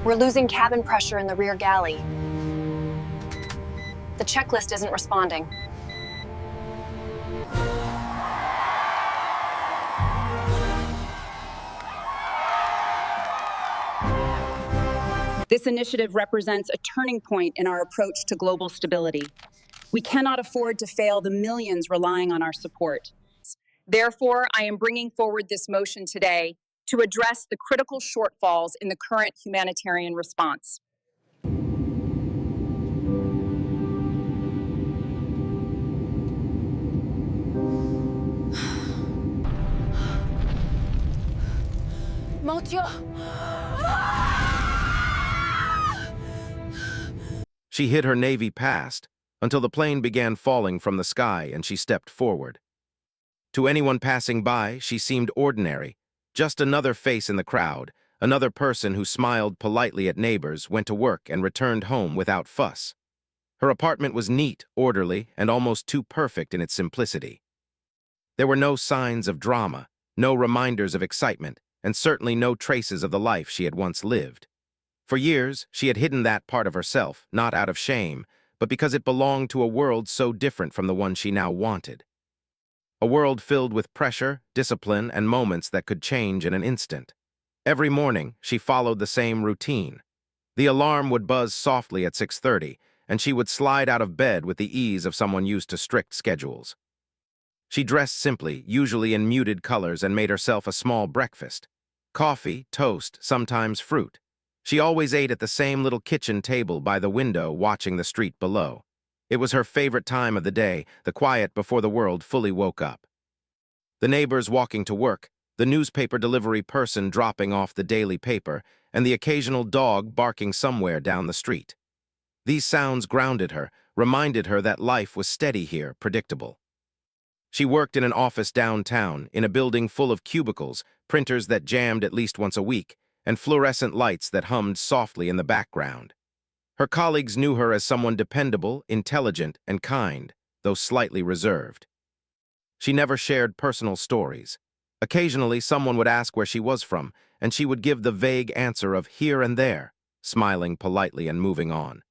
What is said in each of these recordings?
We're losing cabin pressure in the rear galley. The checklist isn't responding. This initiative represents a turning point in our approach to global stability. We cannot afford to fail the millions relying on our support. Therefore, I am bringing forward this motion today to address the critical shortfalls in the current humanitarian response. She hid her Navy past until the plane began falling from the sky and she stepped forward. To anyone passing by, she seemed ordinary, just another face in the crowd, another person who smiled politely at neighbors, went to work, and returned home without fuss. Her apartment was neat, orderly, and almost too perfect in its simplicity. There were no signs of drama, no reminders of excitement, and certainly no traces of the life she had once lived. For years, she had hidden that part of herself, not out of shame, but because it belonged to a world so different from the one she now wanted. A world filled with pressure, discipline, and moments that could change in an instant. Every morning, she followed the same routine. The alarm would buzz softly at 6:30, and she would slide out of bed with the ease of someone used to strict schedules. She dressed simply, usually in muted colors, and made herself a small breakfast. Coffee, toast, sometimes fruit. She always ate at the same little kitchen table by the window, watching the street below. It was her favorite time of the day, the quiet before the world fully woke up. The neighbors walking to work, the newspaper delivery person dropping off the daily paper, and the occasional dog barking somewhere down the street. These sounds grounded her, reminded her that life was steady here, predictable. She worked in an office downtown, in a building full of cubicles, printers that jammed at least once a week, and fluorescent lights that hummed softly in the background. Her colleagues knew her as someone dependable, intelligent, and kind, though slightly reserved. She never shared personal stories. Occasionally, someone would ask where she was from, and she would give the vague answer of here and there, smiling politely and moving on.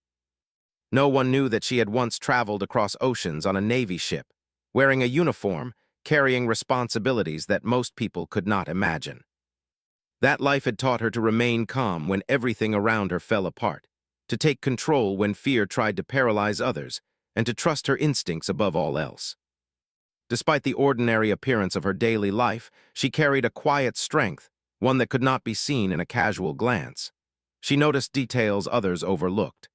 No one knew that she had once traveled across oceans on a Navy ship, wearing a uniform, carrying responsibilities that most people could not imagine. That life had taught her to remain calm when everything around her fell apart, to take control when fear tried to paralyze others, and to trust her instincts above all else. Despite the ordinary appearance of her daily life, she carried a quiet strength, one that could not be seen in a casual glance. She noticed details others overlooked.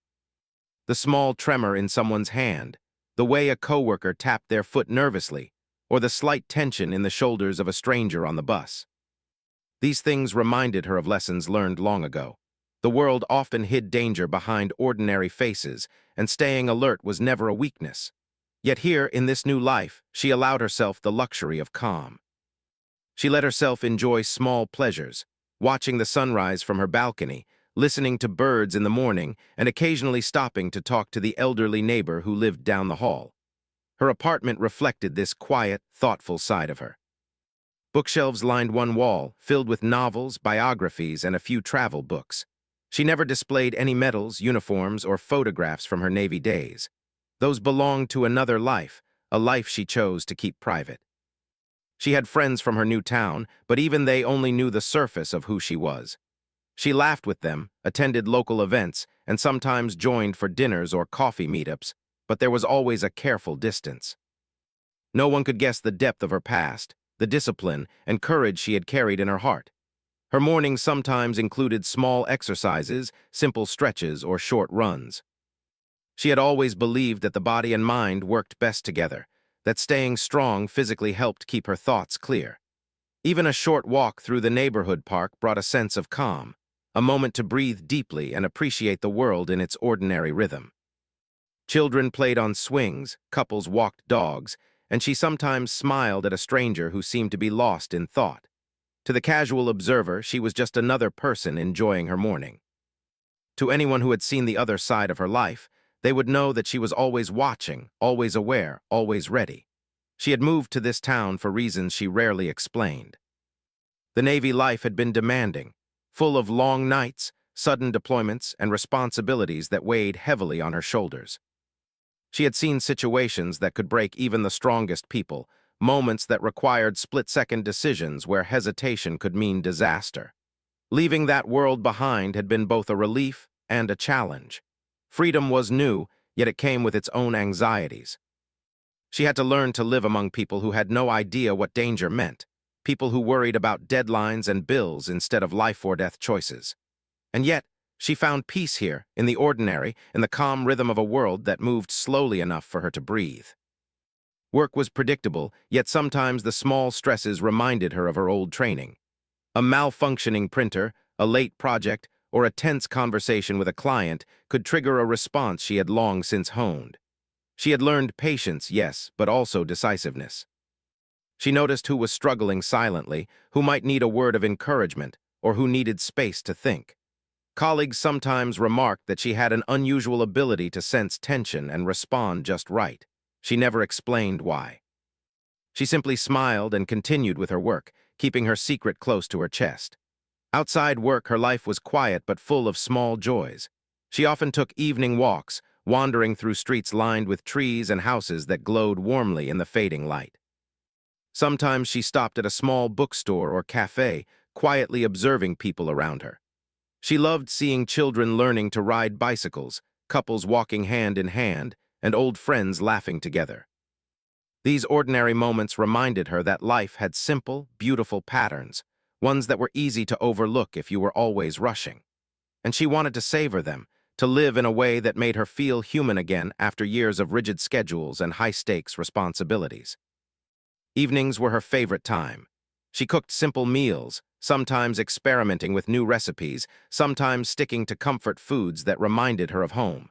The small tremor in someone's hand, the way a coworker tapped their foot nervously, or the slight tension in the shoulders of a stranger on the bus. These things reminded her of lessons learned long ago. The world often hid danger behind ordinary faces, and staying alert was never a weakness. Yet here, in this new life, she allowed herself the luxury of calm. She let herself enjoy small pleasures, watching the sunrise from her balcony, listening to birds in the morning, and occasionally stopping to talk to the elderly neighbor who lived down the hall. Her apartment reflected this quiet, thoughtful side of her. Bookshelves lined one wall, filled with novels, biographies, and a few travel books. She never displayed any medals, uniforms, or photographs from her Navy days. Those belonged to another life, a life she chose to keep private. She had friends from her new town, but even they only knew the surface of who she was. She laughed with them, attended local events, and sometimes joined for dinners or coffee meetups, but there was always a careful distance. No one could guess the depth of her past, the discipline and courage she had carried in her heart. Her mornings sometimes included small exercises, simple stretches, or short runs. She had always believed that the body and mind worked best together, that staying strong physically helped keep her thoughts clear. Even a short walk through the neighborhood park brought a sense of calm, a moment to breathe deeply and appreciate the world in its ordinary rhythm. Children played on swings, couples walked dogs, and she sometimes smiled at a stranger who seemed to be lost in thought. To the casual observer, she was just another person enjoying her morning. To anyone who had seen the other side of her life, they would know that she was always watching, always aware, always ready. She had moved to this town for reasons she rarely explained. The Navy life had been demanding, full of long nights, sudden deployments, and responsibilities that weighed heavily on her shoulders. She had seen situations that could break even the strongest people, moments that required split-second decisions where hesitation could mean disaster. Leaving that world behind had been both a relief and a challenge. Freedom was new, yet it came with its own anxieties. She had to learn to live among people who had no idea what danger meant, people who worried about deadlines and bills instead of life-or-death choices. And yet, she found peace here, in the ordinary, in the calm rhythm of a world that moved slowly enough for her to breathe. Work was predictable, yet sometimes the small stresses reminded her of her old training. A malfunctioning printer, a late project, or a tense conversation with a client could trigger a response she had long since honed. She had learned patience, yes, but also decisiveness. She noticed who was struggling silently, who might need a word of encouragement, or who needed space to think. Colleagues sometimes remarked that she had an unusual ability to sense tension and respond just right. She never explained why. She simply smiled and continued with her work, keeping her secret close to her chest. Outside work, her life was quiet but full of small joys. She often took evening walks, wandering through streets lined with trees and houses that glowed warmly in the fading light. Sometimes she stopped at a small bookstore or cafe, quietly observing people around her. She loved seeing children learning to ride bicycles, couples walking hand in hand, and old friends laughing together. These ordinary moments reminded her that life had simple, beautiful patterns, ones that were easy to overlook if you were always rushing. And she wanted to savor them, to live in a way that made her feel human again after years of rigid schedules and high-stakes responsibilities. Evenings were her favorite time. She cooked simple meals, sometimes experimenting with new recipes, sometimes sticking to comfort foods that reminded her of home.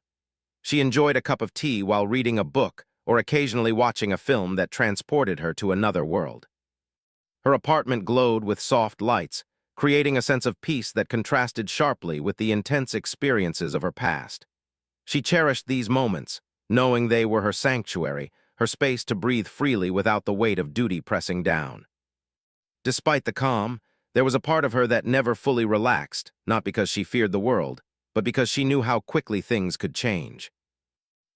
She enjoyed a cup of tea while reading a book or occasionally watching a film that transported her to another world. Her apartment glowed with soft lights, creating a sense of peace that contrasted sharply with the intense experiences of her past. She cherished these moments, knowing they were her sanctuary, her space to breathe freely without the weight of duty pressing down. Despite the calm, there was a part of her that never fully relaxed, not because she feared the world, but because she knew how quickly things could change.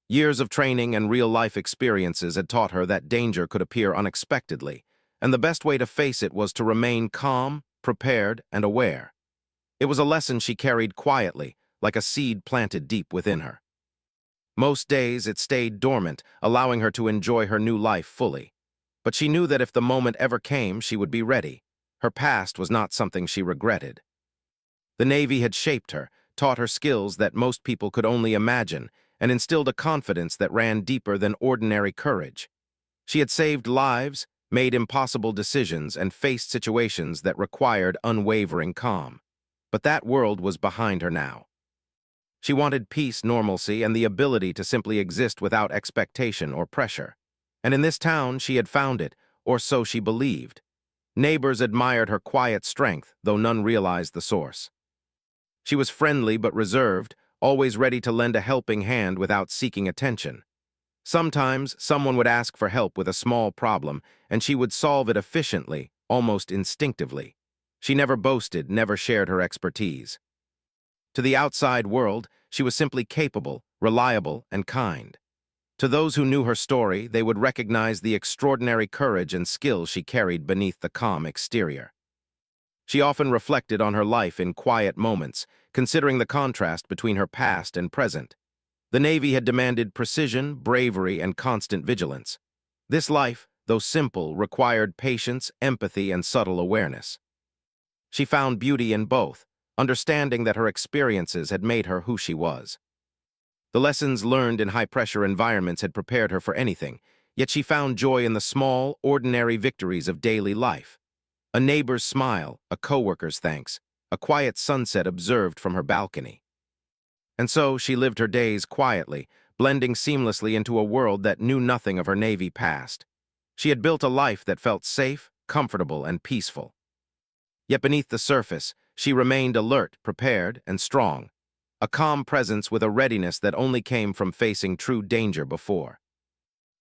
Years of training and real-life experiences had taught her that danger could appear unexpectedly, and the best way to face it was to remain calm, prepared, and aware. It was a lesson she carried quietly, like a seed planted deep within her. Most days it stayed dormant, allowing her to enjoy her new life fully. But she knew that if the moment ever came, she would be ready. Her past was not something she regretted. The Navy had shaped her, taught her skills that most people could only imagine, and instilled a confidence that ran deeper than ordinary courage. She had saved lives, made impossible decisions, and faced situations that required unwavering calm. But that world was behind her now. She wanted peace, normalcy, and the ability to simply exist without expectation or pressure. And in this town, she had found it, or so she believed. Neighbors admired her quiet strength, though none realized the source. She was friendly but reserved, always ready to lend a helping hand without seeking attention. Sometimes, someone would ask for help with a small problem, and she would solve it efficiently, almost instinctively. She never boasted, never shared her expertise. To the outside world, she was simply capable, reliable, and kind. To those who knew her story, they would recognize the extraordinary courage and skill she carried beneath the calm exterior. She often reflected on her life in quiet moments, considering the contrast between her past and present. The Navy had demanded precision, bravery, and constant vigilance. This life, though simple, required patience, empathy, and subtle awareness. She found beauty in both, understanding that her experiences had made her who she was. The lessons learned in high-pressure environments had prepared her for anything, yet she found joy in the small, ordinary victories of daily life. A neighbor's smile, a coworker's thanks, a quiet sunset observed from her balcony. And so she lived her days quietly, blending seamlessly into a world that knew nothing of her Navy past. She had built a life that felt safe, comfortable, and peaceful. Yet beneath the surface, she remained alert, prepared, and strong, a calm presence with a readiness that only came from facing true danger before.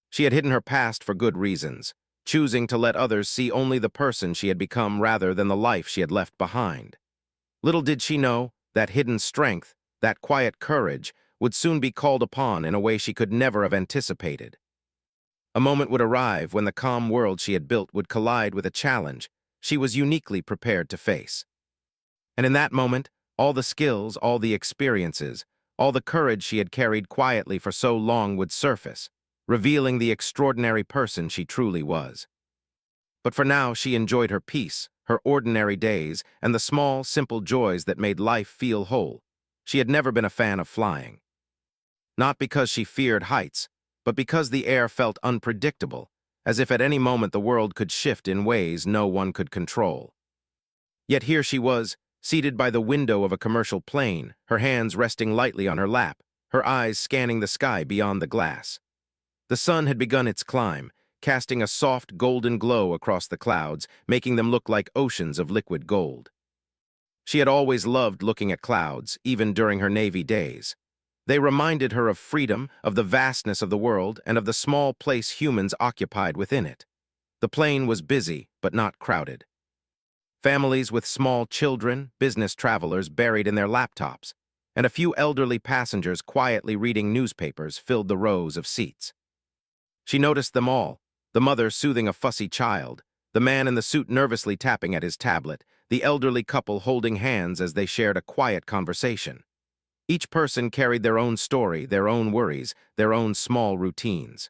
She had hidden her past for good reasons, choosing to let others see only the person she had become rather than the life she had left behind. Little did she know, That hidden strength, that quiet courage, would soon be called upon in a way she could never have anticipated. A moment would arrive when the calm world she had built would collide with a challenge she was uniquely prepared to face. And in that moment, all the skills, all the experiences, all the courage she had carried quietly for so long would surface, revealing the extraordinary person she truly was. But for now, she enjoyed her peace, her ordinary days, and the small, simple joys that made life feel whole. She had never been a fan of flying. Not because she feared heights, but because the air felt unpredictable, as if at any moment the world could shift in ways no one could control. Yet here she was, seated by the window of a commercial plane, her hands resting lightly on her lap, her eyes scanning the sky beyond the glass. The sun had begun its climb, casting a soft golden glow across the clouds, making them look like oceans of liquid gold. She had always loved looking at clouds, even during her Navy days. They reminded her of freedom, of the vastness of the world, and of the small place humans occupied within it. The plane was busy, but not crowded. Families with small children, business travelers buried in their laptops, and a few elderly passengers quietly reading newspapers filled the rows of seats. She noticed them all, the mother soothing a fussy child, the man in the suit nervously tapping at his tablet, the elderly couple holding hands as they shared a quiet conversation. Each person carried their own story, their own worries, their own small routines.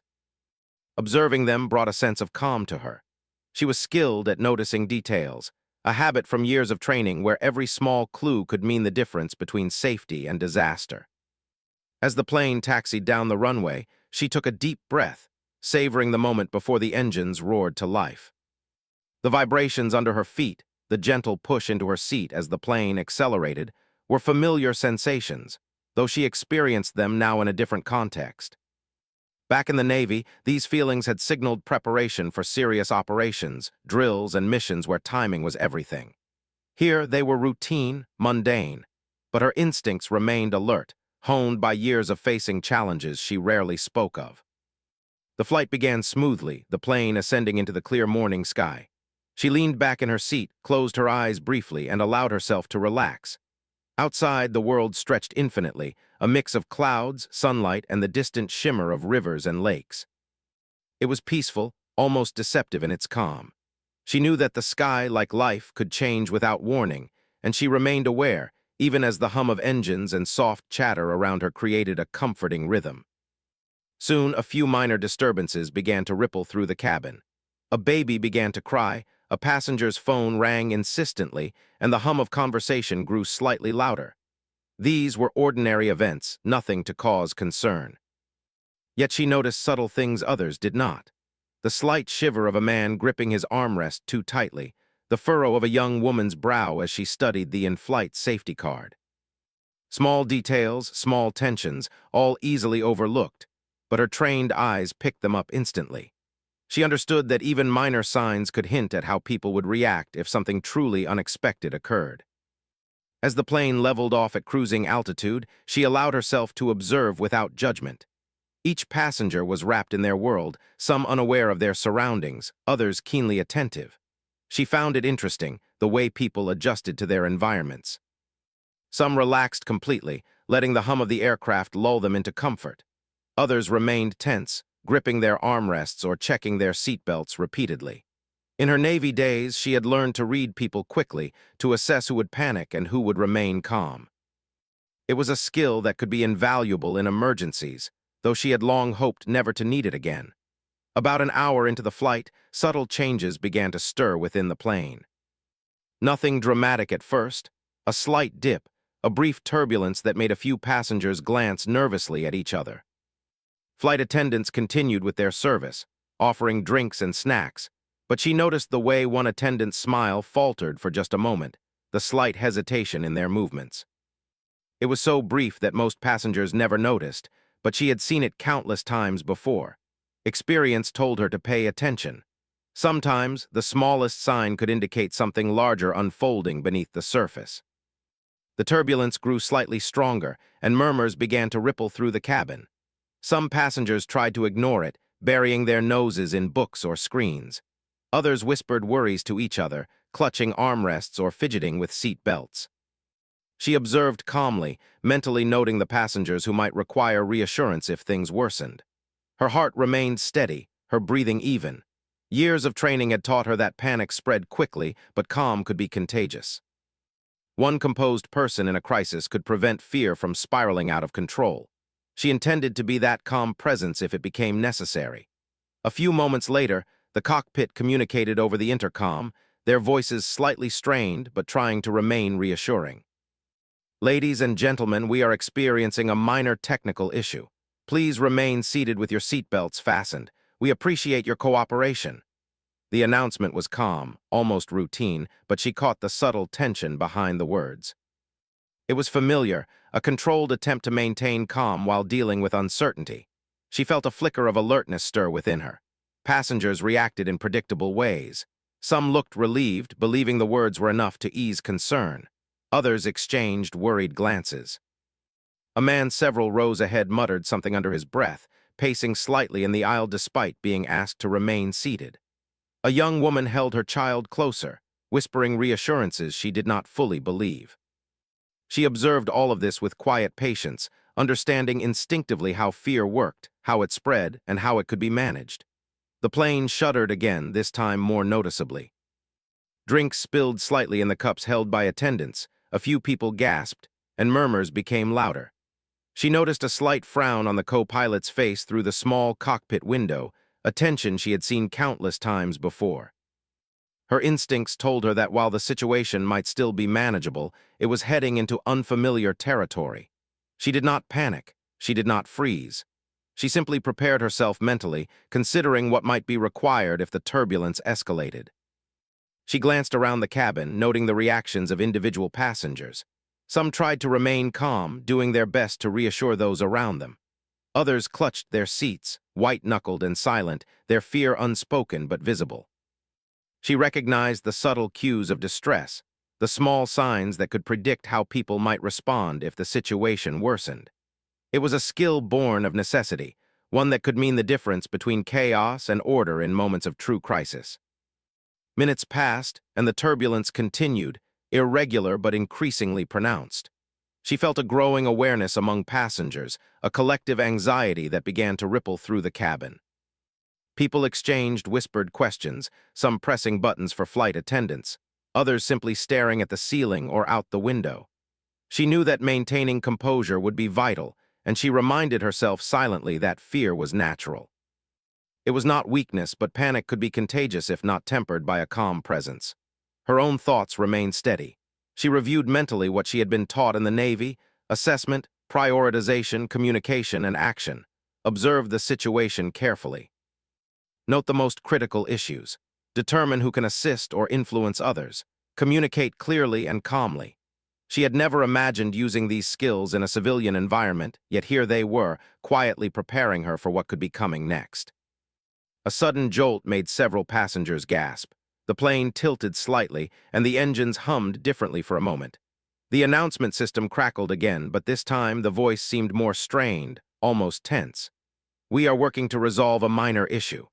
Observing them brought a sense of calm to her. She was skilled at noticing details, a habit from years of training where every small clue could mean the difference between safety and disaster. As the plane taxied down the runway, she took a deep breath, savoring the moment before the engines roared to life. The vibrations under her feet, the gentle push into her seat as the plane accelerated, were familiar sensations, though she experienced them now in a different context. Back in the Navy, these feelings had signaled preparation for serious operations, drills, and missions where timing was everything. Here, they were routine, mundane, but her instincts remained alert, honed by years of facing challenges she rarely spoke of. The flight began smoothly, the plane ascending into the clear morning sky. She leaned back in her seat, closed her eyes briefly, and allowed herself to relax. Outside, the world stretched infinitely, a mix of clouds, sunlight, and the distant shimmer of rivers and lakes. It was peaceful, almost deceptive in its calm. She knew that the sky, like life, could change without warning, and she remained aware, even as the hum of engines and soft chatter around her created a comforting rhythm. Soon, a few minor disturbances began to ripple through the cabin. A baby began to cry, a passenger's phone rang insistently, and the hum of conversation grew slightly louder. These were ordinary events, nothing to cause concern. Yet she noticed subtle things others did not. The slight shiver of a man gripping his armrest too tightly, the furrow of a young woman's brow as she studied the in-flight safety card. Small details, small tensions, all easily overlooked, but her trained eyes picked them up instantly. She understood that even minor signs could hint at how people would react if something truly unexpected occurred. As the plane leveled off at cruising altitude, she allowed herself to observe without judgment. Each passenger was wrapped in their world, some unaware of their surroundings, others keenly attentive. She found it interesting, the way people adjusted to their environments. Some relaxed completely, letting the hum of the aircraft lull them into comfort. Others remained tense, gripping their armrests or checking their seatbelts repeatedly. In her Navy days, she had learned to read people quickly, to assess who would panic and who would remain calm. It was a skill that could be invaluable in emergencies, though she had long hoped never to need it again. About an hour into the flight, subtle changes began to stir within the plane. Nothing dramatic at first, a slight dip, a brief turbulence that made a few passengers glance nervously at each other. Flight attendants continued with their service, offering drinks and snacks, but she noticed the way one attendant's smile faltered for just a moment, the slight hesitation in their movements. It was so brief that most passengers never noticed, but she had seen it countless times before. Experience told her to pay attention. Sometimes, the smallest sign could indicate something larger unfolding beneath the surface. The turbulence grew slightly stronger, and murmurs began to ripple through the cabin. Some passengers tried to ignore it, burying their noses in books or screens. Others whispered worries to each other, clutching armrests or fidgeting with seat belts. She observed calmly, mentally noting the passengers who might require reassurance if things worsened. Her heart remained steady, her breathing even. Years of training had taught her that panic spread quickly, but calm could be contagious. One composed person in a crisis could prevent fear from spiraling out of control. She intended to be that calm presence if it became necessary. A few moments later, the cockpit communicated over the intercom, their voices slightly strained but trying to remain reassuring. Ladies and gentlemen, we are experiencing a minor technical issue. Please remain seated with your seatbelts fastened. We appreciate your cooperation. The announcement was calm, almost routine, but she caught the subtle tension behind the words. It was familiar, a controlled attempt to maintain calm while dealing with uncertainty. She felt a flicker of alertness stir within her. Passengers reacted in predictable ways. Some looked relieved, believing the words were enough to ease concern. Others exchanged worried glances. A man several rows ahead muttered something under his breath, pacing slightly in the aisle despite being asked to remain seated. A young woman held her child closer, whispering reassurances she did not fully believe. She observed all of this with quiet patience, understanding instinctively how fear worked, how it spread, and how it could be managed. The plane shuddered again, this time more noticeably. Drinks spilled slightly in the cups held by attendants, a few people gasped, and murmurs became louder. She noticed a slight frown on the co-pilot's face through the small cockpit window, a tension she had seen countless times before. Her instincts told her that while the situation might still be manageable, it was heading into unfamiliar territory. She did not panic. She did not freeze. She simply prepared herself mentally, considering what might be required if the turbulence escalated. She glanced around the cabin, noting the reactions of individual passengers. Some tried to remain calm, doing their best to reassure those around them. Others clutched their seats, white-knuckled and silent, their fear unspoken but visible. She recognized the subtle cues of distress, the small signs that could predict how people might respond if the situation worsened. It was a skill born of necessity, one that could mean the difference between chaos and order in moments of true crisis. Minutes passed, and the turbulence continued, irregular but increasingly pronounced. She felt a growing awareness among passengers, a collective anxiety that began to ripple through the cabin. People exchanged whispered questions, some pressing buttons for flight attendants, others simply staring at the ceiling or out the window. She knew that maintaining composure would be vital, and she reminded herself silently that fear was natural. It was not weakness, but panic could be contagious if not tempered by a calm presence. Her own thoughts remained steady. She reviewed mentally what she had been taught in the Navy: assessment, prioritization, communication, and action. Observe the situation carefully. Note the most critical issues. Determine who can assist or influence others. Communicate clearly and calmly. She had never imagined using these skills in a civilian environment, yet here they were, quietly preparing her for what could be coming next. A sudden jolt made several passengers gasp. The plane tilted slightly, and the engines hummed differently for a moment. The announcement system crackled again, but this time the voice seemed more strained, almost tense. We are working to resolve a minor issue.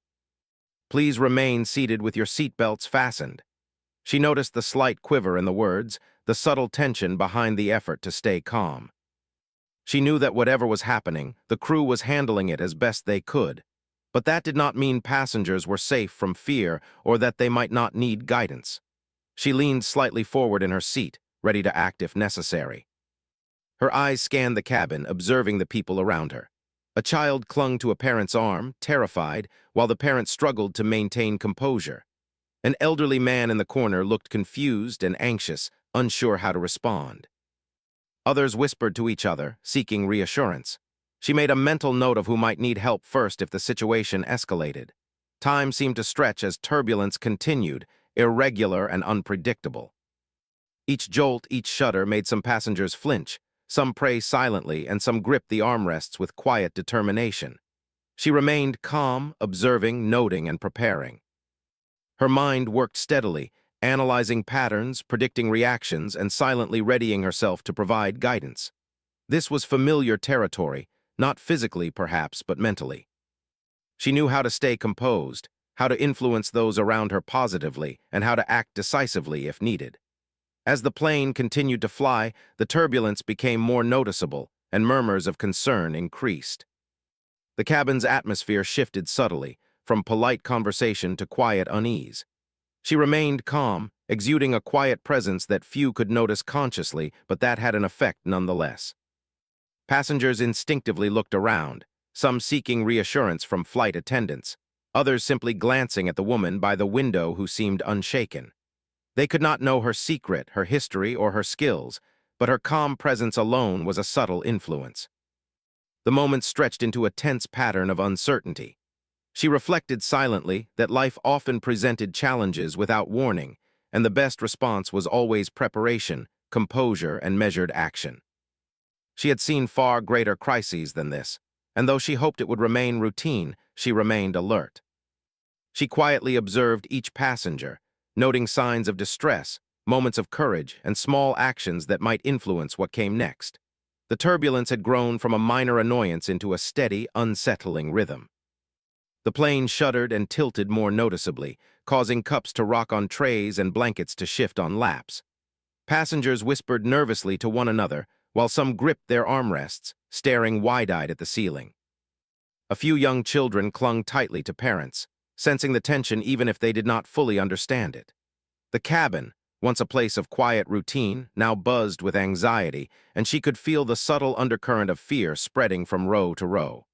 Please remain seated with your seatbelts fastened. She noticed the slight quiver in the words, the subtle tension behind the effort to stay calm. She knew that whatever was happening, the crew was handling it as best they could. But that did not mean passengers were safe from fear or that they might not need guidance. She leaned slightly forward in her seat, ready to act if necessary. Her eyes scanned the cabin, observing the people around her. A child clung to a parent's arm, terrified, while the parent struggled to maintain composure. An elderly man in the corner looked confused and anxious, unsure how to respond. Others whispered to each other, seeking reassurance. She made a mental note of who might need help first if the situation escalated. Time seemed to stretch as turbulence continued, irregular and unpredictable. Each jolt, each shudder made some passengers flinch, some pray silently, and some grip the armrests with quiet determination. She remained calm, observing, noting, and preparing. Her mind worked steadily, analyzing patterns, predicting reactions, and silently readying herself to provide guidance. This was familiar territory, not physically perhaps, but mentally. She knew how to stay composed, how to influence those around her positively, and how to act decisively if needed. As the plane continued to fly, the turbulence became more noticeable, and murmurs of concern increased. The cabin's atmosphere shifted subtly, from polite conversation to quiet unease. She remained calm, exuding a quiet presence that few could notice consciously, but that had an effect nonetheless. Passengers instinctively looked around, some seeking reassurance from flight attendants, others simply glancing at the woman by the window who seemed unshaken. They could not know her secret, her history, or her skills, but her calm presence alone was a subtle influence. The moment stretched into a tense pattern of uncertainty. She reflected silently that life often presented challenges without warning, and the best response was always preparation, composure, and measured action. She had seen far greater crises than this, and though she hoped it would remain routine, she remained alert. She quietly observed each passenger, noting signs of distress, moments of courage, and small actions that might influence what came next. The turbulence had grown from a minor annoyance into a steady, unsettling rhythm. The plane shuddered and tilted more noticeably, causing cups to rock on trays and blankets to shift on laps. Passengers whispered nervously to one another, while some gripped their armrests, staring wide-eyed at the ceiling. A few young children clung tightly to parents, sensing the tension even if they did not fully understand it. The cabin, once a place of quiet routine, now buzzed with anxiety, and she could feel the subtle undercurrent of fear spreading from row to row.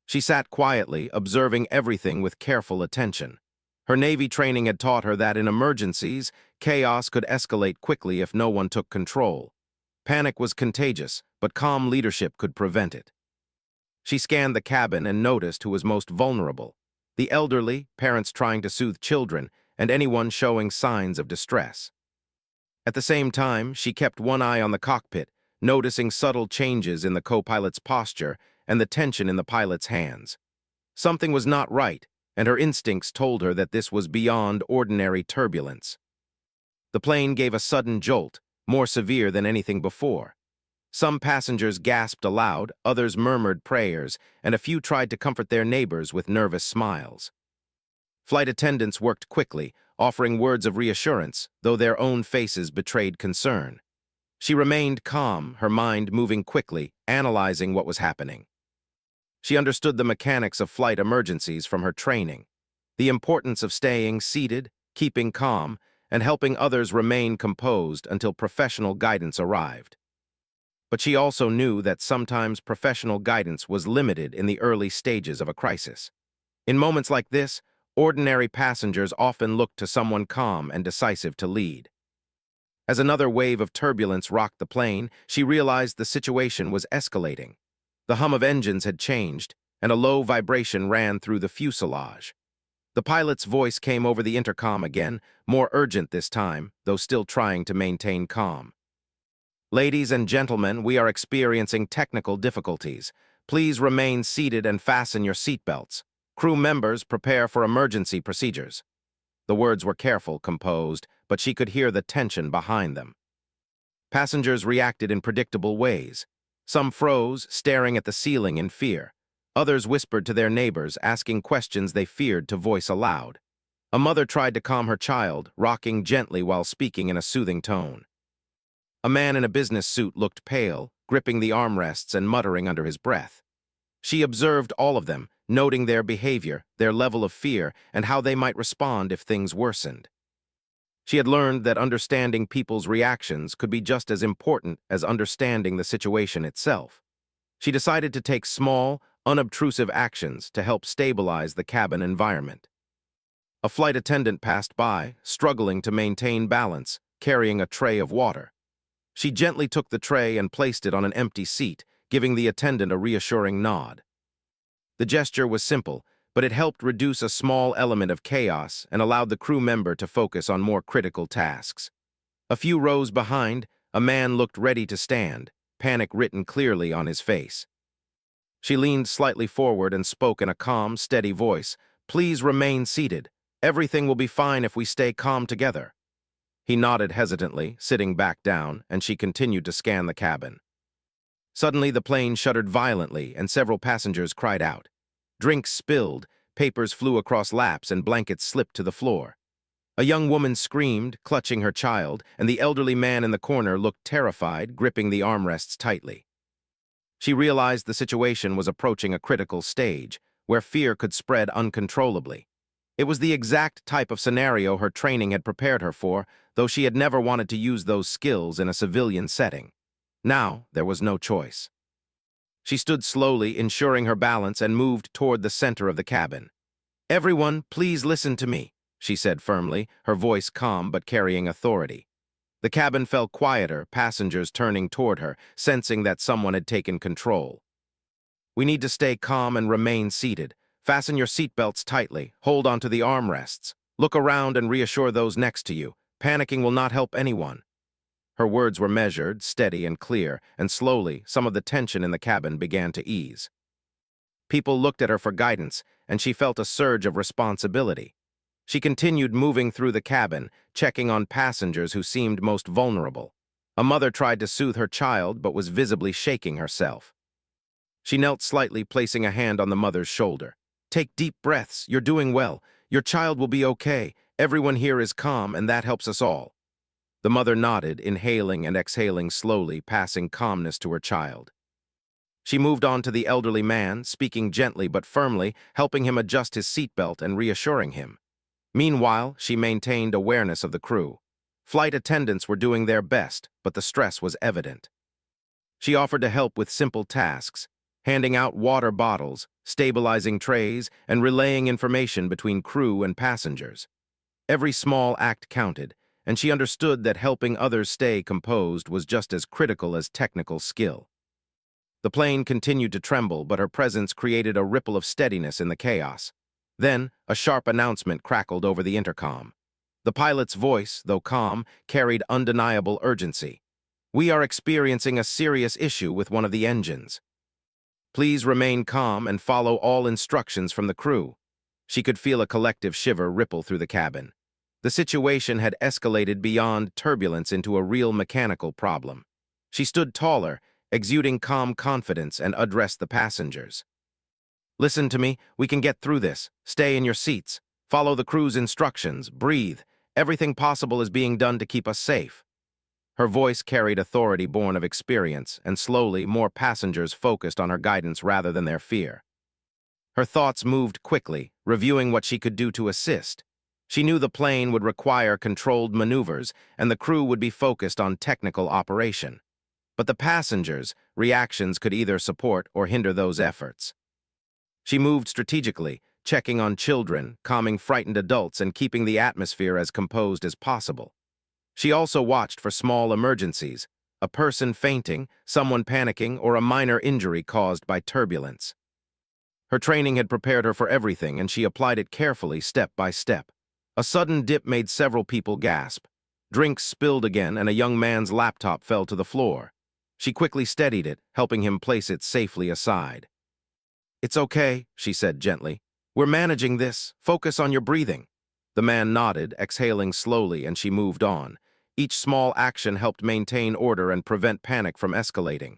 She sat quietly, observing everything with careful attention. Her Navy training had taught her that in emergencies, chaos could escalate quickly if no one took control. Panic was contagious, but calm leadership could prevent it. She scanned the cabin and noticed who was most vulnerable: the elderly, parents trying to soothe children, and anyone showing signs of distress. At the same time, she kept one eye on the cockpit, noticing subtle changes in the co-pilot's posture and the tension in the pilot's hands. Something was not right, and her instincts told her that this was beyond ordinary turbulence. The plane gave a sudden jolt, more severe than anything before. Some passengers gasped aloud, others murmured prayers, and a few tried to comfort their neighbors with nervous smiles. Flight attendants worked quickly, offering words of reassurance, though their own faces betrayed concern. She remained calm, her mind moving quickly, analyzing what was happening. She understood the mechanics of flight emergencies from her training, the importance of staying seated, keeping calm, and helping others remain composed until professional guidance arrived. But she also knew that sometimes professional guidance was limited in the early stages of a crisis. In moments like this, ordinary passengers often looked to someone calm and decisive to lead. As another wave of turbulence rocked the plane, she realized the situation was escalating. The hum of engines had changed, and a low vibration ran through the fuselage. The pilot's voice came over the intercom again, more urgent this time, though still trying to maintain calm. "Ladies and gentlemen, we are experiencing technical difficulties. Please remain seated and fasten your seatbelts. Crew members, prepare for emergency procedures." The words were careful, composed, but she could hear the tension behind them. Passengers reacted in predictable ways. Some froze, staring at the ceiling in fear. Others whispered to their neighbors, asking questions they feared to voice aloud. A mother tried to calm her child, rocking gently while speaking in a soothing tone. A man in a business suit looked pale, gripping the armrests and muttering under his breath. She observed all of them, noting their behavior, their level of fear, and how they might respond if things worsened. She had learned that understanding people's reactions could be just as important as understanding the situation itself. She decided to take small, unobtrusive actions to help stabilize the cabin environment. A flight attendant passed by, struggling to maintain balance, carrying a tray of water. She gently took the tray and placed it on an empty seat, giving the attendant a reassuring nod. The gesture was simple, but it helped reduce a small element of chaos and allowed the crew member to focus on more critical tasks. A few rows behind, a man looked ready to stand, panic written clearly on his face. She leaned slightly forward and spoke in a calm, steady voice. "Please remain seated. Everything will be fine if we stay calm together." He nodded hesitantly, sitting back down, and she continued to scan the cabin. Suddenly, the plane shuddered violently, and several passengers cried out. Drinks spilled, papers flew across laps, and blankets slipped to the floor. A young woman screamed, clutching her child, and the elderly man in the corner looked terrified, gripping the armrests tightly. She realized the situation was approaching a critical stage, where fear could spread uncontrollably. It was the exact type of scenario her training had prepared her for, though she had never wanted to use those skills in a civilian setting. Now, there was no choice. She stood slowly, ensuring her balance, and moved toward the center of the cabin. "Everyone, please listen to me," she said firmly, her voice calm but carrying authority. The cabin fell quieter, passengers turning toward her, sensing that someone had taken control. "We need to stay calm and remain seated. Fasten your seatbelts tightly, hold onto the armrests. Look around and reassure those next to you. Panicking will not help anyone." Her words were measured, steady, and clear, and slowly, some of the tension in the cabin began to ease. People looked at her for guidance, and she felt a surge of responsibility. She continued moving through the cabin, checking on passengers who seemed most vulnerable. A mother tried to soothe her child, but was visibly shaking herself. She knelt slightly, placing a hand on the mother's shoulder. "Take deep breaths. You're doing well. Your child will be okay. Everyone here is calm, and that helps us all." The mother nodded, inhaling and exhaling slowly, passing calmness to her child. She moved on to the elderly man, speaking gently but firmly, helping him adjust his seatbelt and reassuring him. Meanwhile, she maintained awareness of the crew. Flight attendants were doing their best, but the stress was evident. She offered to help with simple tasks, handing out water bottles, stabilizing trays, and relaying information between crew and passengers. Every small act counted, and she understood that helping others stay composed was just as critical as technical skill. The plane continued to tremble, but her presence created a ripple of steadiness in the chaos. Then, a sharp announcement crackled over the intercom. The pilot's voice, though calm, carried undeniable urgency. "We are experiencing a serious issue with one of the engines. Please remain calm and follow all instructions from the crew." She could feel a collective shiver ripple through the cabin. The situation had escalated beyond turbulence into a real mechanical problem. She stood taller, exuding calm confidence, and addressed the passengers. "Listen to me, we can get through this. Stay in your seats. Follow the crew's instructions. Breathe. Everything possible is being done to keep us safe." Her voice carried authority born of experience, and slowly more passengers focused on her guidance rather than their fear. Her thoughts moved quickly, reviewing what she could do to assist. She knew the plane would require controlled maneuvers, and the crew would be focused on technical operation. But the passengers' reactions could either support or hinder those efforts. She moved strategically, checking on children, calming frightened adults, and keeping the atmosphere as composed as possible. She also watched for small emergencies, a person fainting, someone panicking, or a minor injury caused by turbulence. Her training had prepared her for everything, and she applied it carefully, step by step. A sudden dip made several people gasp. Drinks spilled again, and a young man's laptop fell to the floor. She quickly steadied it, helping him place it safely aside. "It's okay," she said gently. "We're managing this. Focus on your breathing." The man nodded, exhaling slowly, and she moved on. Each small action helped maintain order and prevent panic from escalating.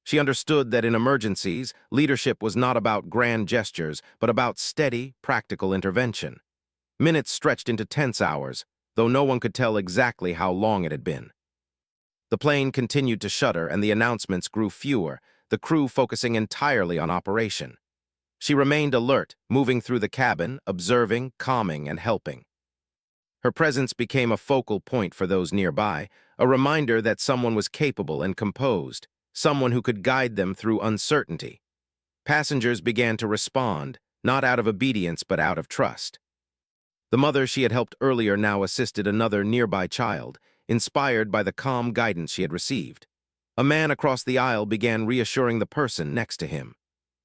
She understood that in emergencies, leadership was not about grand gestures, but about steady, practical intervention. Minutes stretched into tense hours, though no one could tell exactly how long it had been. The plane continued to shudder, and the announcements grew fewer, the crew focusing entirely on operation. She remained alert, moving through the cabin, observing, calming, and helping. Her presence became a focal point for those nearby, a reminder that someone was capable and composed, someone who could guide them through uncertainty. Passengers began to respond, not out of obedience but out of trust. The mother she had helped earlier now assisted another nearby child, inspired by the calm guidance she had received. A man across the aisle began reassuring the person next to him.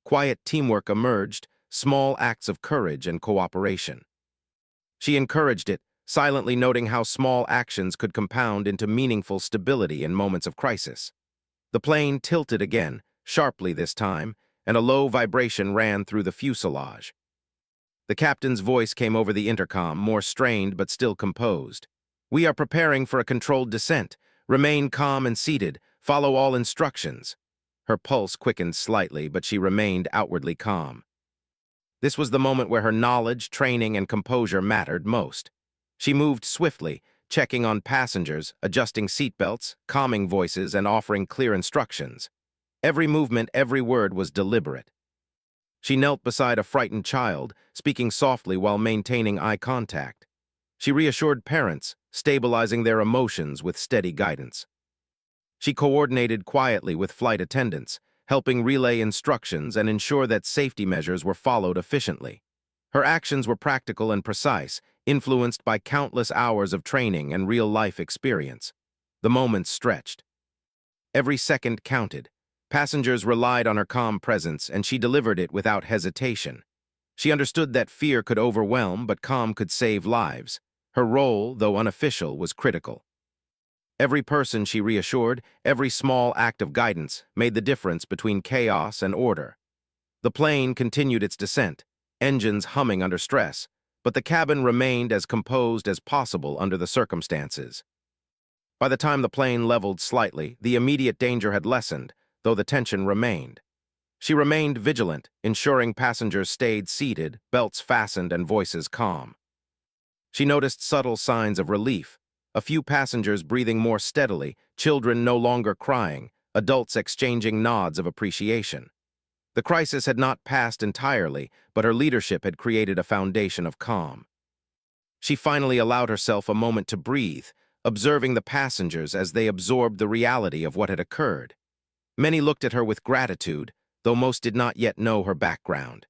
Quiet teamwork emerged, small acts of courage and cooperation. She encouraged it, silently noting how small actions could compound into meaningful stability in moments of crisis. The plane tilted again, sharply this time, and a low vibration ran through the fuselage. The captain's voice came over the intercom, more strained but still composed. "We are preparing for a controlled descent. Remain calm and seated. Follow all instructions." Her pulse quickened slightly, but she remained outwardly calm. This was the moment where her knowledge, training, and composure mattered most. She moved swiftly, checking on passengers, adjusting seatbelts, calming voices, and offering clear instructions. Every movement, every word was deliberate. She knelt beside a frightened child, speaking softly while maintaining eye contact. She reassured parents, stabilizing their emotions with steady guidance. She coordinated quietly with flight attendants, helping relay instructions and ensure that safety measures were followed efficiently. Her actions were practical and precise, influenced by countless hours of training and real-life experience. The moments stretched. Every second counted. Passengers relied on her calm presence, and she delivered it without hesitation. She understood that fear could overwhelm, but calm could save lives. Her role, though unofficial, was critical. Every person she reassured, every small act of guidance, made the difference between chaos and order. The plane continued its descent, engines humming under stress, but the cabin remained as composed as possible under the circumstances. By the time the plane leveled slightly, the immediate danger had lessened, though the tension remained. She remained vigilant, ensuring passengers stayed seated, belts fastened, and voices calm. She noticed subtle signs of relief, a few passengers breathing more steadily, children no longer crying, adults exchanging nods of appreciation. The crisis had not passed entirely, but her leadership had created a foundation of calm. She finally allowed herself a moment to breathe, observing the passengers as they absorbed the reality of what had occurred. Many looked at her with gratitude, though most did not yet know her background.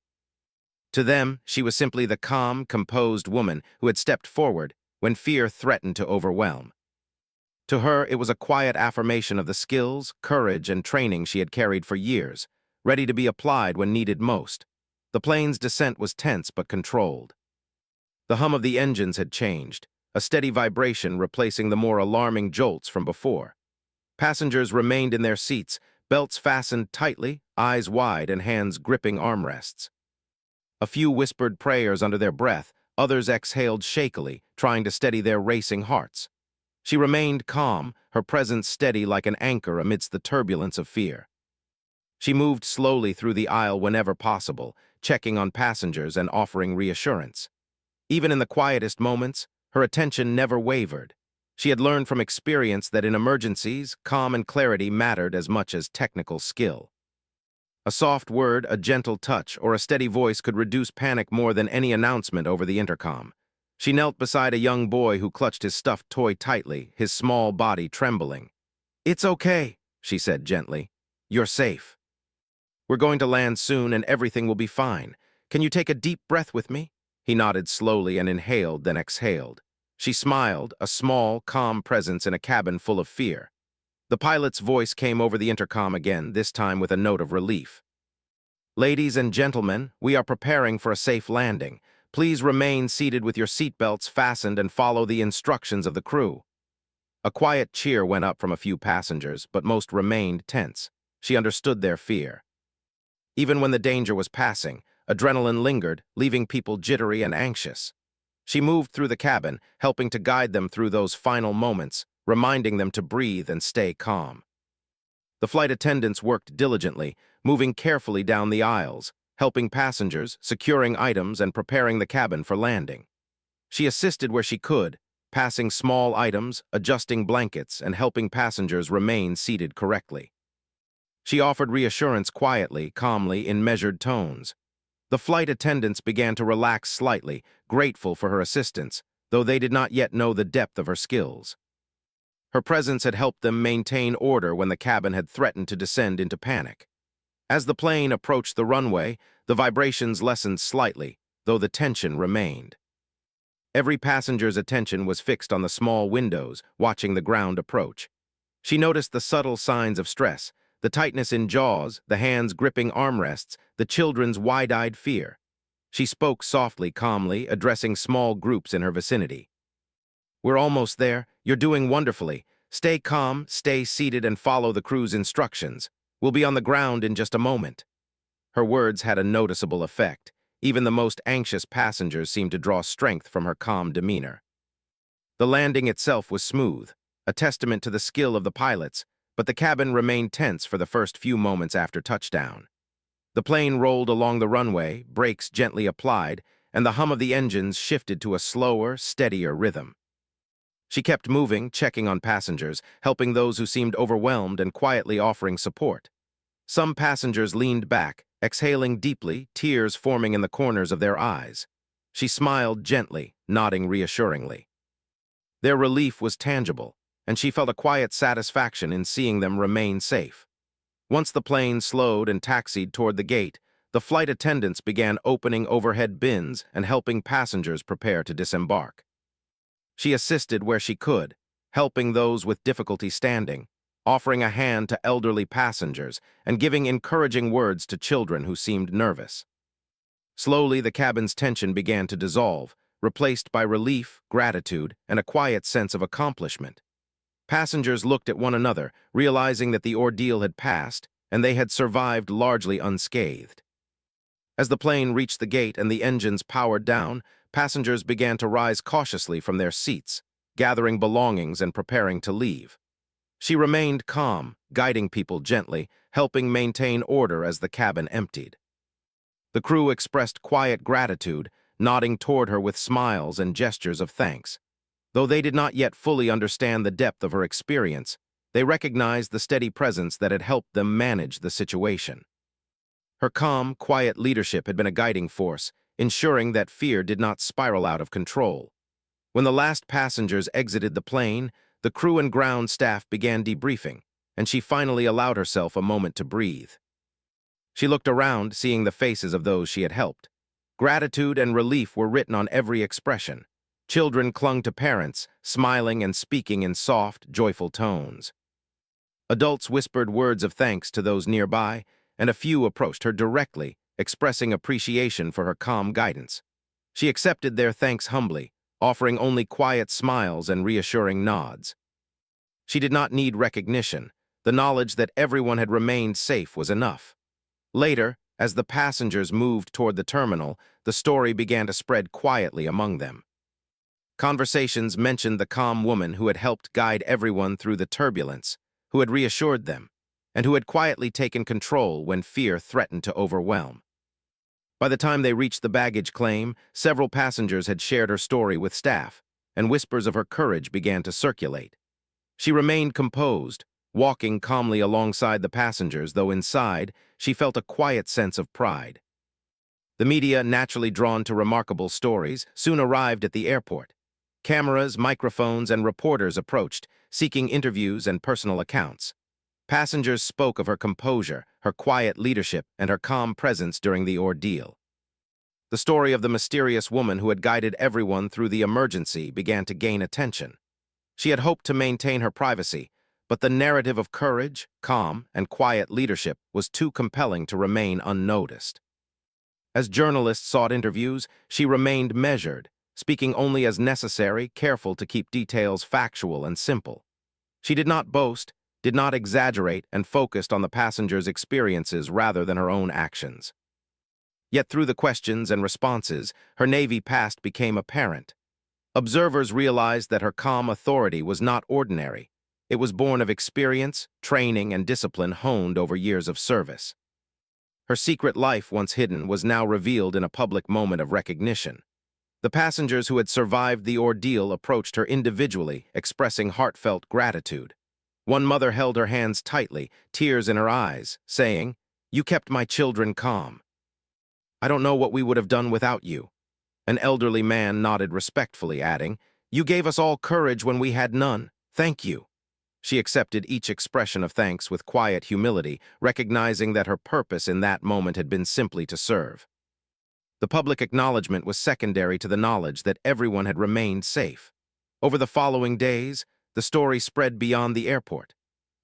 To them, she was simply the calm, composed woman who had stepped forward when fear threatened to overwhelm. To her, it was a quiet affirmation of the skills, courage, and training she had carried for years, ready to be applied when needed most. The plane's descent was tense but controlled. The hum of the engines had changed, a steady vibration replacing the more alarming jolts from before. Passengers remained in their seats, belts fastened tightly, eyes wide, and hands gripping armrests. A few whispered prayers under their breath, others exhaled shakily, trying to steady their racing hearts. She remained calm, her presence steady like an anchor amidst the turbulence of fear. She moved slowly through the aisle whenever possible, checking on passengers and offering reassurance. Even in the quietest moments, her attention never wavered. She had learned from experience that in emergencies, calm and clarity mattered as much as technical skill. A soft word, a gentle touch, or a steady voice could reduce panic more than any announcement over the intercom. She knelt beside a young boy who clutched his stuffed toy tightly, his small body trembling. "It's okay," she said gently. "You're safe. We're going to land soon and everything will be fine. Can you take a deep breath with me?" He nodded slowly and inhaled, then exhaled. She smiled, a small, calm presence in a cabin full of fear. The pilot's voice came over the intercom again, this time with a note of relief. "Ladies and gentlemen, we are preparing for a safe landing. Please remain seated with your seatbelts fastened and follow the instructions of the crew." A quiet cheer went up from a few passengers, but most remained tense. She understood their fear. Even when the danger was passing, adrenaline lingered, leaving people jittery and anxious. She moved through the cabin, helping to guide them through those final moments, reminding them to breathe and stay calm. The flight attendants worked diligently, moving carefully down the aisles, helping passengers, securing items, and preparing the cabin for landing. She assisted where she could, passing small items, adjusting blankets, and helping passengers remain seated correctly. She offered reassurance quietly, calmly, in measured tones. The flight attendants began to relax slightly, grateful for her assistance, though they did not yet know the depth of her skills. Her presence had helped them maintain order when the cabin had threatened to descend into panic. As the plane approached the runway, the vibrations lessened slightly, though the tension remained. Every passenger's attention was fixed on the small windows, watching the ground approach. She noticed the subtle signs of stress, the tightness in jaws, the hands gripping armrests, the children's wide-eyed fear. She spoke softly, calmly, addressing small groups in her vicinity. "We're almost there. You're doing wonderfully. Stay calm, stay seated, and follow the crew's instructions. We'll be on the ground in just a moment." Her words had a noticeable effect. Even the most anxious passengers seemed to draw strength from her calm demeanor. The landing itself was smooth, a testament to the skill of the pilots, but the cabin remained tense for the first few moments after touchdown. The plane rolled along the runway, brakes gently applied, and the hum of the engines shifted to a slower, steadier rhythm. She kept moving, checking on passengers, helping those who seemed overwhelmed and quietly offering support. Some passengers leaned back, exhaling deeply, tears forming in the corners of their eyes. She smiled gently, nodding reassuringly. Their relief was tangible, and she felt a quiet satisfaction in seeing them remain safe. Once the plane slowed and taxied toward the gate, the flight attendants began opening overhead bins and helping passengers prepare to disembark. She assisted where she could, helping those with difficulty standing, offering a hand to elderly passengers, and giving encouraging words to children who seemed nervous. Slowly, the cabin's tension began to dissolve, replaced by relief, gratitude, and a quiet sense of accomplishment. Passengers looked at one another, realizing that the ordeal had passed, and they had survived largely unscathed. As the plane reached the gate and the engines powered down, passengers began to rise cautiously from their seats, gathering belongings and preparing to leave. She remained calm, guiding people gently, helping maintain order as the cabin emptied. The crew expressed quiet gratitude, nodding toward her with smiles and gestures of thanks. Though they did not yet fully understand the depth of her experience, they recognized the steady presence that had helped them manage the situation. Her calm, quiet leadership had been a guiding force, ensuring that fear did not spiral out of control. When the last passengers exited the plane, the crew and ground staff began debriefing, and she finally allowed herself a moment to breathe. She looked around, seeing the faces of those she had helped. Gratitude and relief were written on every expression. Children clung to parents, smiling and speaking in soft, joyful tones. Adults whispered words of thanks to those nearby, and a few approached her directly, expressing appreciation for her calm guidance. She accepted their thanks humbly, offering only quiet smiles and reassuring nods. She did not need recognition. The knowledge that everyone had remained safe was enough. Later, as the passengers moved toward the terminal, the story began to spread quietly among them. Conversations mentioned the calm woman who had helped guide everyone through the turbulence, who had reassured them, and who had quietly taken control when fear threatened to overwhelm. By the time they reached the baggage claim, several passengers had shared her story with staff, and whispers of her courage began to circulate. She remained composed, walking calmly alongside the passengers, though inside, she felt a quiet sense of pride. The media, naturally drawn to remarkable stories, soon arrived at the airport. Cameras, microphones, and reporters approached, seeking interviews and personal accounts. Passengers spoke of her composure, her quiet leadership, and her calm presence during the ordeal. The story of the mysterious woman who had guided everyone through the emergency began to gain attention. She had hoped to maintain her privacy, but the narrative of courage, calm, and quiet leadership was too compelling to remain unnoticed. As journalists sought interviews, she remained measured, speaking only as necessary, careful to keep details factual and simple. She did not boast, did not exaggerate, and focused on the passengers' experiences rather than her own actions. Yet through the questions and responses, her Navy past became apparent. Observers realized that her calm authority was not ordinary. It was born of experience, training, and discipline honed over years of service. Her secret life, once hidden, was now revealed in a public moment of recognition. The passengers who had survived the ordeal approached her individually, expressing heartfelt gratitude. One mother held her hands tightly, tears in her eyes, saying, "You kept my children calm. I don't know what we would have done without you." An elderly man nodded respectfully, adding, "You gave us all courage when we had none. Thank you." She accepted each expression of thanks with quiet humility, recognizing that her purpose in that moment had been simply to serve. The public acknowledgement was secondary to the knowledge that everyone had remained safe. Over the following days, the story spread beyond the airport.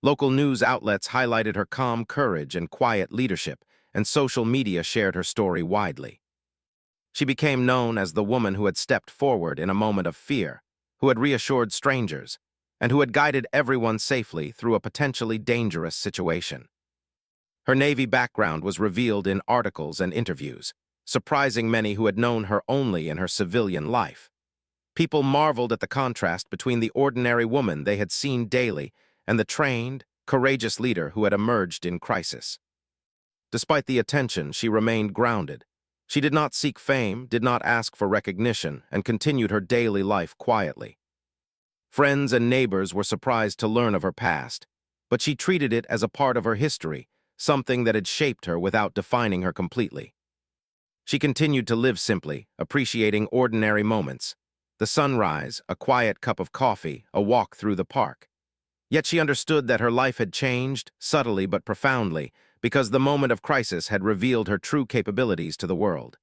Local news outlets highlighted her calm courage and quiet leadership, and social media shared her story widely. She became known as the woman who had stepped forward in a moment of fear, who had reassured strangers, and who had guided everyone safely through a potentially dangerous situation. Her Navy background was revealed in articles and interviews, surprising many who had known her only in her civilian life. People marveled at the contrast between the ordinary woman they had seen daily and the trained, courageous leader who had emerged in crisis. Despite the attention, she remained grounded, She did not seek fame, did not ask for recognition, and continued her daily life quietly. Friends and neighbors were surprised to learn of her past, but she treated it as a part of her history, something that had shaped her without defining her completely. She continued to live simply, appreciating ordinary moments. The sunrise, a quiet cup of coffee, a walk through the park. Yet she understood that her life had changed, subtly but profoundly, because the moment of crisis had revealed her true capabilities to the world.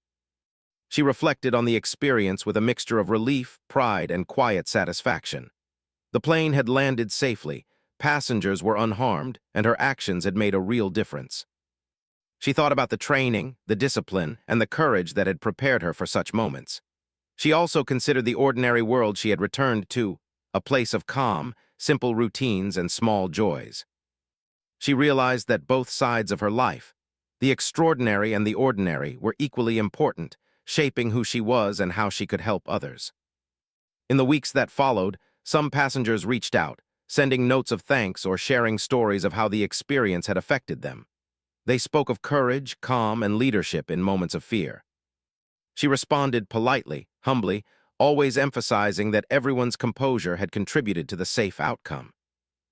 She reflected on the experience with a mixture of relief, pride, and quiet satisfaction. The plane had landed safely, passengers were unharmed, and her actions had made a real difference. She thought about the training, the discipline, and the courage that had prepared her for such moments. She also considered the ordinary world she had returned to, a place of calm, simple routines, and small joys. She realized that both sides of her life, the extraordinary and the ordinary, were equally important, shaping who she was and how she could help others. In the weeks that followed, some passengers reached out, sending notes of thanks or sharing stories of how the experience had affected them. They spoke of courage, calm, and leadership in moments of fear. She responded politely, humbly, always emphasizing that everyone's composure had contributed to the safe outcome.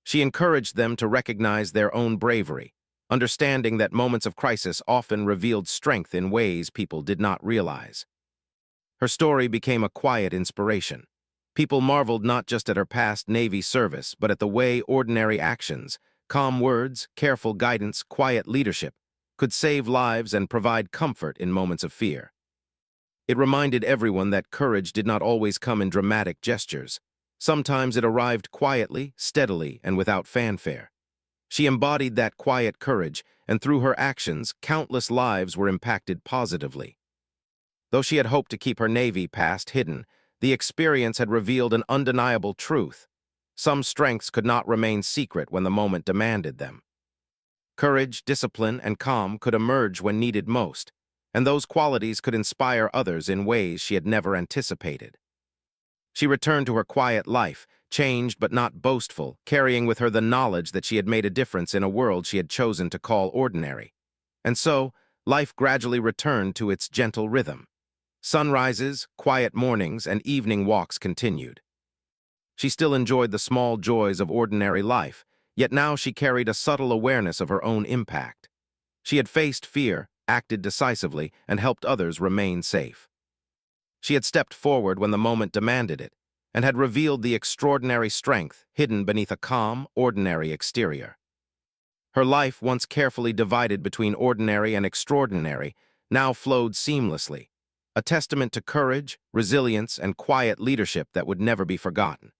She encouraged them to recognize their own bravery, understanding that moments of crisis often revealed strength in ways people did not realize. Her story became a quiet inspiration. People marveled not just at her past Navy service, but at the way ordinary actions, calm words, careful guidance, quiet leadership, could save lives and provide comfort in moments of fear. It reminded everyone that courage did not always come in dramatic gestures. Sometimes it arrived quietly, steadily, and without fanfare. She embodied that quiet courage, and through her actions, countless lives were impacted positively. Though she had hoped to keep her Navy past hidden, the experience had revealed an undeniable truth. Some strengths could not remain secret when the moment demanded them. Courage, discipline, and calm could emerge when needed most, and those qualities could inspire others in ways she had never anticipated. She returned to her quiet life, changed but not boastful, carrying with her the knowledge that she had made a difference in a world she had chosen to call ordinary. And so, life gradually returned to its gentle rhythm. Sunrises, quiet mornings, and evening walks continued. She still enjoyed the small joys of ordinary life, yet now she carried a subtle awareness of her own impact. She had faced fear, acted decisively, and helped others remain safe. She had stepped forward when the moment demanded it, and had revealed the extraordinary strength hidden beneath a calm, ordinary exterior. Her life, once carefully divided between ordinary and extraordinary, now flowed seamlessly, a testament to courage, resilience, and quiet leadership that would never be forgotten.